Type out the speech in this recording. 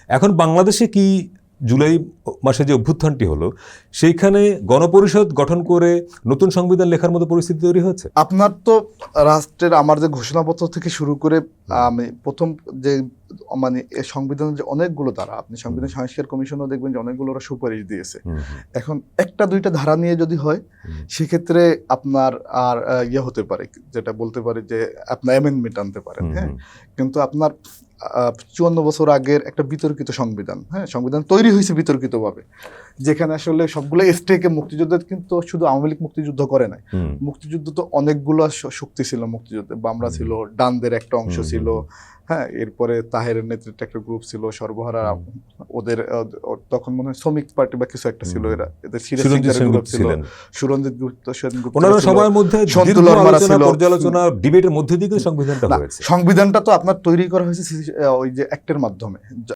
এখন বাংলাদেশে কি জুলাই মাসে যে অভ্যুত্থানটি হলো সেইখানে গণপরিষদ গঠন করে নতুন সংবিধান লেখার মতো পরিস্থিতি তৈরি হচ্ছে? আপনার তো রাষ্ট্রের আমার যে ঘোষণাপত্র থেকে শুরু করে আমি প্রথম যে মানে সংবিধানের যে অনেকগুলো ধারা, আপনি সংবিধান সংস্কার কমিশনও দেখবেন যে অনেকগুলো ওরা সুপারিশ দিয়েছে। এখন একটা দুইটা ধারা নিয়ে যদি হয় সেক্ষেত্রে আপনার আর ইয়ে হতে পারে, যেটা বলতে পারে যে আপনার অ্যামেন্ডমেন্ট আনতে পারেন, হ্যাঁ। কিন্তু আপনার 54 বছর আগের একটা বিতর্কিত সংবিধান, হ্যাঁ, সংবিধান তৈরি হয়েছে বিতর্কিতভাবে, যেখানে আসলে সবগুলো স্টেকে মুক্তিযুদ্ধ, কিন্তু শুধু আওয়ামী লীগ মুক্তিযুদ্ধ করে নাই, মুক্তিযুদ্ধ তো অনেকগুলো শক্তি ছিল মুক্তিযুদ্ধে। বামরা ছিল, ডানদের একটা অংশ ছিল, হ্যাঁ, এরপরে তাহেরের নেতৃত্বে একটা গ্রুপ ছিল, সর্বহারা ওদের তখন মনে হয় শ্রমিক পার্টি বা কিছু একটা ছিল, এরা এদের গ্রুপ ছিল, সুরঞ্জিত গুপ্ত সেনগুপ্ত, ওনারা সবার মধ্যে সন্তুল আলোচনা ছিল, পর্যালোচনা ডিবেটের মধ্যে দিয়ে সংবিধানটা হয়েছে। সংবিধানটা তো আপনার তৈরি করা হয়েছে ওই যে অ্যাক্টের মাধ্যমে।